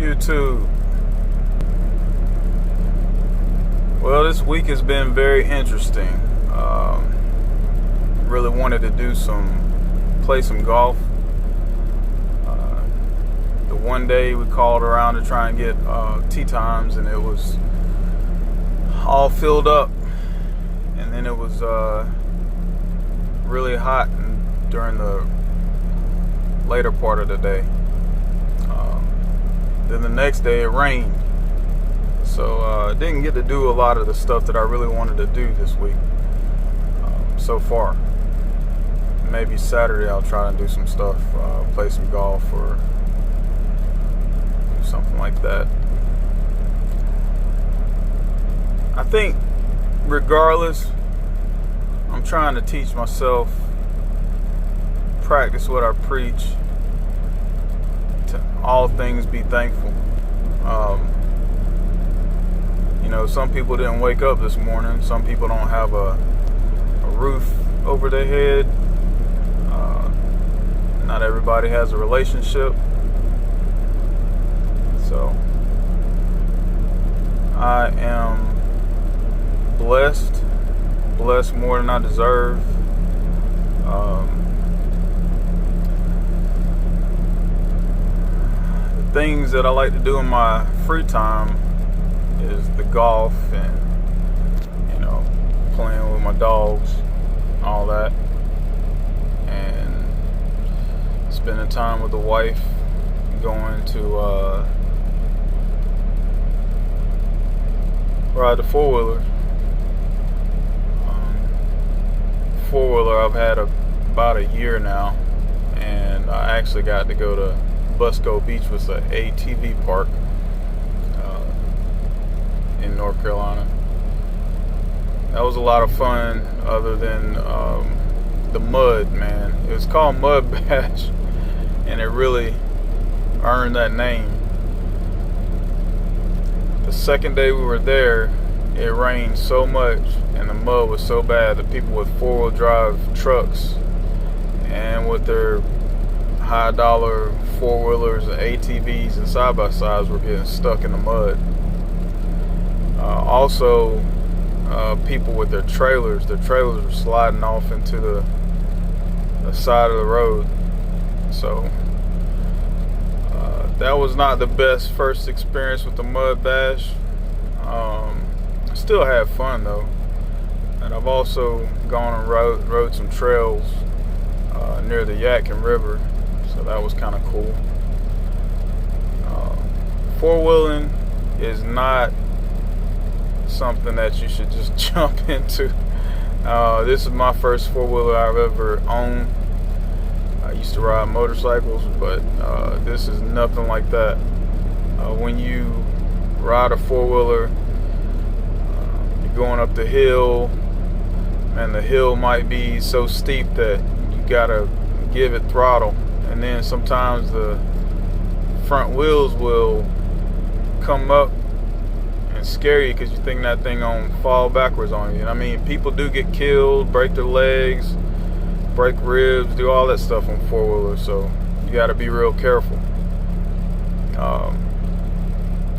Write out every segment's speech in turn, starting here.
YouTube? Well, this week has been very interesting. Really wanted to play some golf. The one day we called around to try and get tee times, and it was all filled up. And then it was really hot during the later part of the day. Then the next day it rained, so I didn't get to do a lot of the stuff that I really wanted to do this week so far. Maybe Saturday I'll try to do some stuff, play some golf or something like that. I think regardless, I'm trying to teach myself, practice what I preach, to all things be thankful. Some people didn't wake up this morning. Some people don't have a roof over their head. Not everybody has a relationship. So I am blessed more than I deserve. The things that I like to do in my free time is the golf and playing with my dogs, all that, and spending time with the wife, going to ride the four-wheeler. Four-wheeler I've had about a year now, and I actually got to go to Busco Beach, was an ATV park in North Carolina. That was a lot of fun, other than the mud, man. It was called Mud Bash, and it really earned that name. The second day we were there, it rained so much and the mud was so bad that people with four-wheel drive trucks and with their high dollar four-wheelers and ATVs and side-by-sides were getting stuck in the mud. Also, people with their trailers were sliding off into the side of the road. So that was not the best first experience with the Mud Bash. Still had fun though, and I've also gone and rode some trails near the Yadkin River, so that was kind of cool. Four-wheeling is not something that you should just jump into. This is my first four-wheeler I've ever owned. I used to ride motorcycles, but this is nothing like that. When you ride a four-wheeler, you're going up the hill, and the hill might be so steep that you gotta give it throttle, and then sometimes the front wheels will come up and scare you because you think that thing gonna fall backwards on you. And I mean, people do get killed, break their legs, break ribs, do all that stuff on four-wheelers, so you got to be real careful.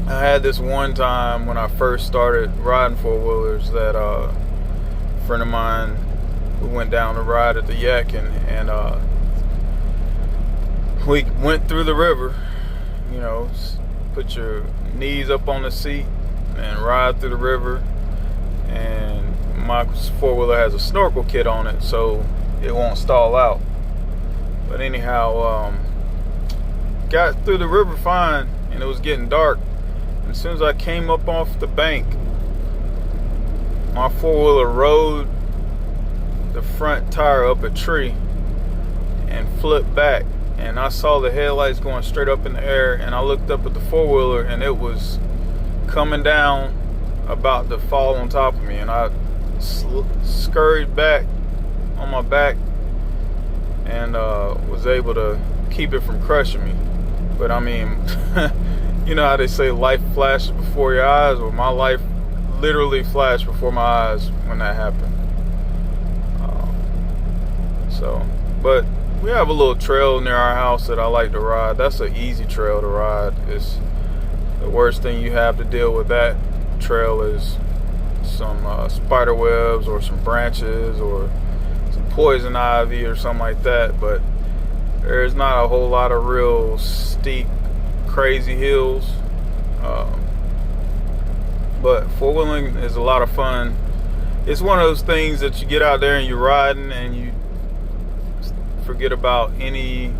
I had this one time when I first started riding four-wheelers that a friend of mine, we went down to ride at the Yadkin, and we went through the river, put your knees up on the seat and ride through the river. And my four-wheeler has a snorkel kit on it, so it won't stall out. But anyhow, got through the river fine, and it was getting dark. And as soon as I came up off the bank, my four-wheeler rode the front tire up a tree and flipped back, and I saw the headlights going straight up in the air, and I looked up at the four-wheeler, and it was coming down, about to fall on top of me, and I scurried back on my back and was able to keep it from crushing me. But I mean, you know how they say life flashes before your eyes? Well, my life literally flashed before my eyes when that happened. But we have a little trail near our house that I like to ride. That's an easy trail to ride. It's The worst thing you have to deal with that trail is some spider webs or some branches or some poison ivy or something like that. But there's not a whole lot of real steep, crazy hills. But four-wheeling is a lot of fun. It's one of those things that you get out there and you're riding and you forget about any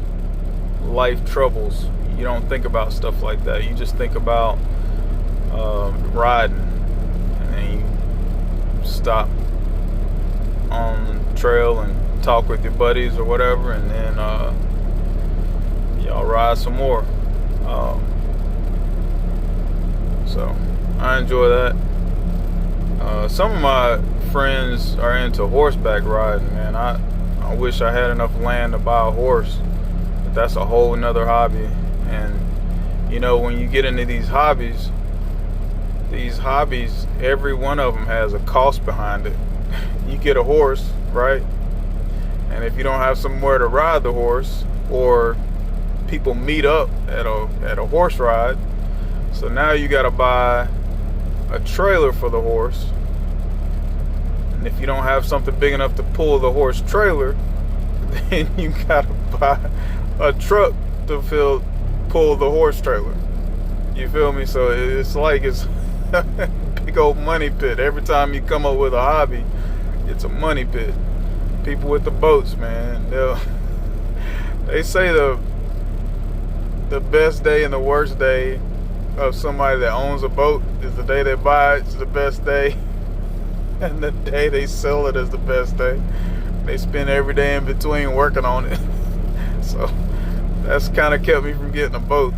life troubles. You don't think about stuff like that. You just think about riding, and then you stop on the trail and talk with your buddies or whatever, and then y'all ride some more. So I enjoy that. Some of my friends are into horseback riding, man. I wish I had enough land to buy a horse, but that's a whole nother hobby. And you know, when you get into these hobbies, every one of them has a cost behind it. You get a horse, right? And if you don't have somewhere to ride the horse, or people meet up at a horse ride, so now you got to buy a trailer for the horse. And if you don't have something big enough to pull the horse trailer, then you got to buy a truck to pull the horse trailer. You feel me? So it's like it's a big old money pit. Every time you come up with a hobby, it's a money pit. People with the boats, man, they say the best day and the worst day of somebody that owns a boat is the day they buy it's the best day, and the day they sell it is the best day. They spend every day in between working on it. So that's kind of kept me from getting a boat.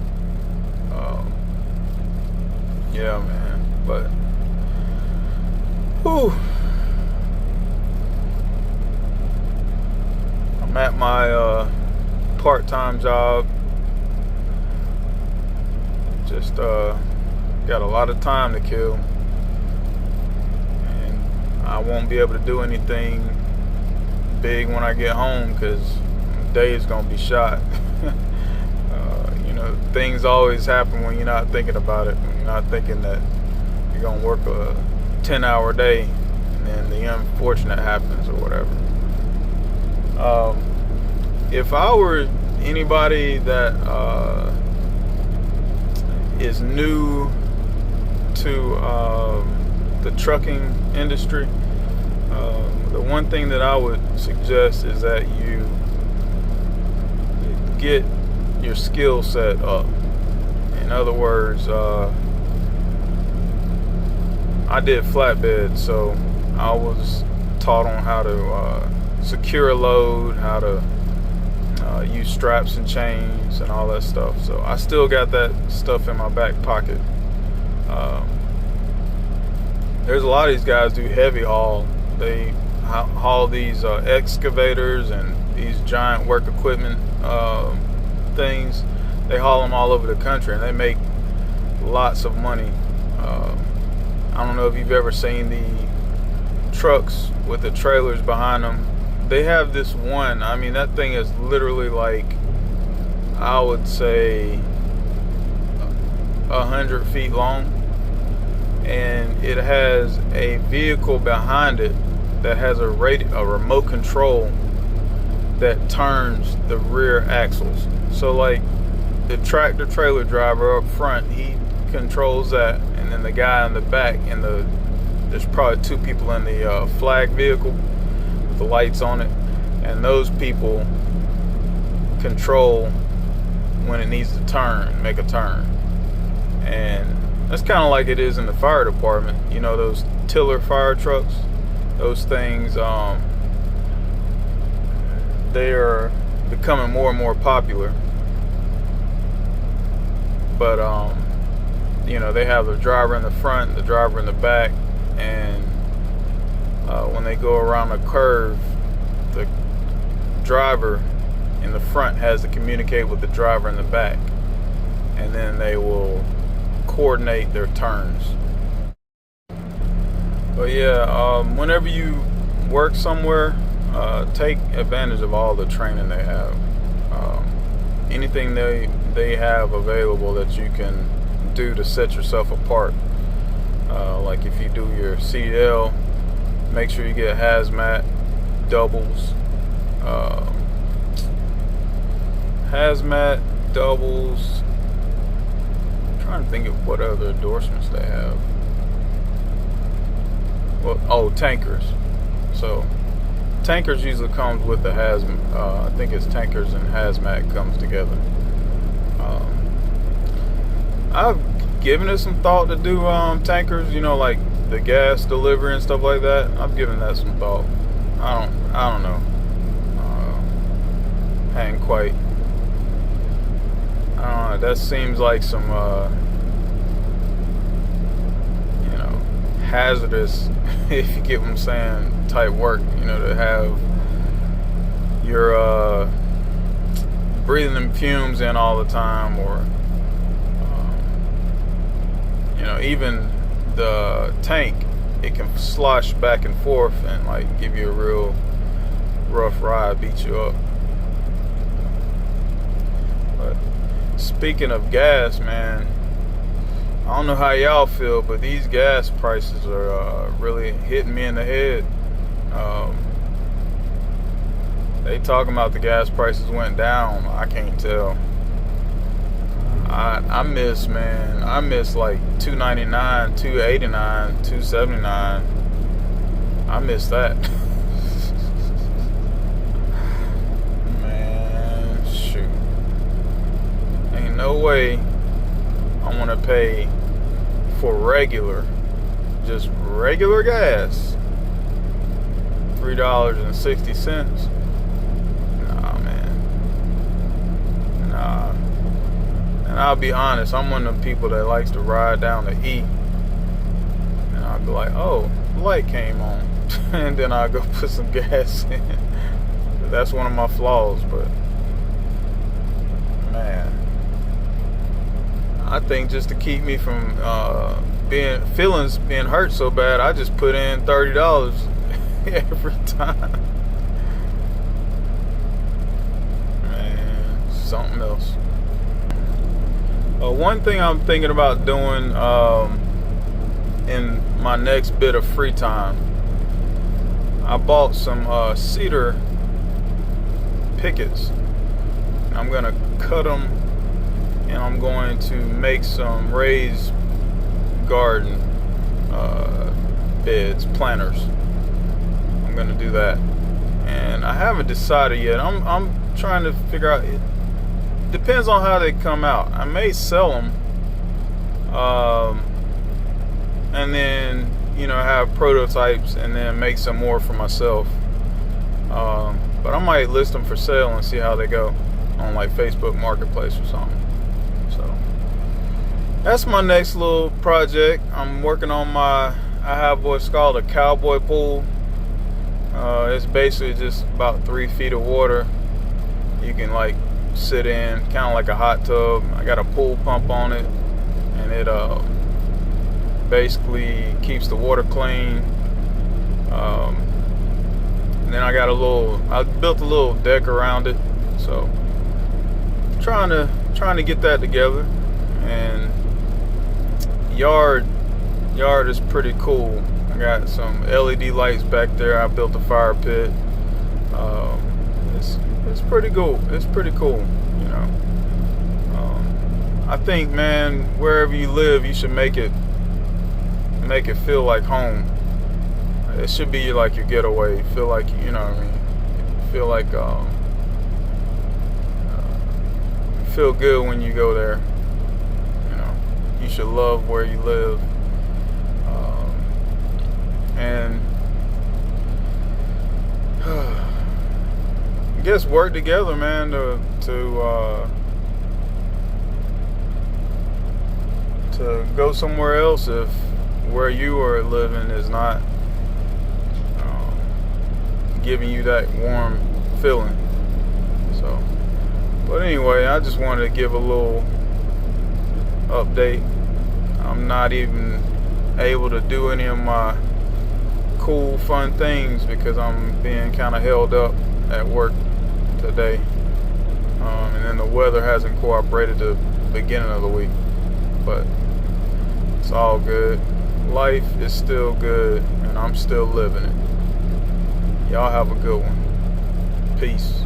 Yeah, man. But whew, I'm at my part-time job. Just got a lot of time to kill, and I won't be able to do anything big when I get home because the day is gonna be shot. You know, things always happen when you're not thinking about it. When you're not thinking that you're gonna work a 10-hour day, and then the unfortunate happens or whatever. If I were anybody that is new to the trucking industry, the one thing that I would suggest is that you get your skill set up. In other words, I did flatbed, so I was taught on how to secure a load, how to use straps and chains and all that stuff. So I still got that stuff in my back pocket. There's a lot of these guys do heavy haul. They haul these excavators and these giant work equipment things. They haul them all over the country, and they make lots of money. I don't know if you've ever seen the trucks with the trailers behind them. They have this one, I mean, that thing is literally like, I would say 100 feet long, and it has a vehicle behind it that has a remote control that turns the rear axles. So like the tractor trailer driver up front, he controls that, and then the guy in the back, and there's probably two people in the flag vehicle with the lights on it, and those people control when it needs to make a turn. And that's kind of like it is in the fire department. You know, those Tiller fire trucks, those things, they are becoming more and more popular. But you know, they have the driver in the front, the driver in the back, and when they go around a curve, the driver in the front has to communicate with the driver in the back, and then they will coordinate their turns. But yeah, whenever you work somewhere, take advantage of all the training they have. Anything they have available that you can do to set yourself apart. Like if you do your CDL, make sure you get hazmat doubles. Hazmat doubles. I'm trying to think of what other endorsements they have. Well, tankers. So tankers usually comes with the hazmat. I think it's tankers and hazmat comes together. I've given it some thought to do tankers, like the gas delivery and stuff like that. I've given that some thought. I don't know. Hadn't quite. I don't know. That seems like some hazardous, if you get what I'm saying, type work. To have your breathing them fumes in all the time, or even the tank, it can slosh back and forth and like give you a real rough ride, beat you up. But speaking of gas, man, I don't know how y'all feel, but these gas prices are really hitting me in the head. They talking about the gas prices went down. I can't tell. I miss like $2.99, $2.89, $2.79. I miss that. Man, shoot. Ain't no way I want to pay for just regular gas, $3.60. Nah, man. Nah. And I'll be honest, I'm one of them people that likes to ride down the E. And I'll be like, oh, the light came on. And then I'll go put some gas in. That's one of my flaws, but man, I think just to keep me from being hurt so bad, I just put in $30 every time. Man, something else. One thing I'm thinking about doing in my next bit of free time, I bought some cedar pickets. I'm gonna cut them, and I'm going to make some raised garden beds, planters. I'm gonna do that, and I haven't decided yet. I'm trying to figure out. It depends on how they come out. I may sell them, and then have prototypes, and then make some more for myself. But I might list them for sale and see how they go on like Facebook Marketplace or something. So that's my next little project. I'm working on I have what's called a cowboy pool. It's basically just about 3 feet of water. You can like sit in, kind of like a hot tub. I got a pool pump on it, and it basically keeps the water clean. And then I built a little deck around it, so trying to get that together. And yard is pretty cool. I got some LED lights back there. I built a fire pit. It's pretty cool. It's pretty cool, I think, man, wherever you live, you should make it feel like home. It should be like your getaway. Feel like, what I mean? Feel like feel good when you go there. You should love where you live. And I guess work together, man, to go somewhere else if where you are living is not giving you that warm feeling. So, but anyway, I just wanted to give a little update. I'm not even able to do any of my cool, fun things because I'm being kind of held up at work today. And then the weather hasn't cooperated the beginning of the week. but it's all good. Life is still good, and I'm still living it. Y'all have a good one. Peace.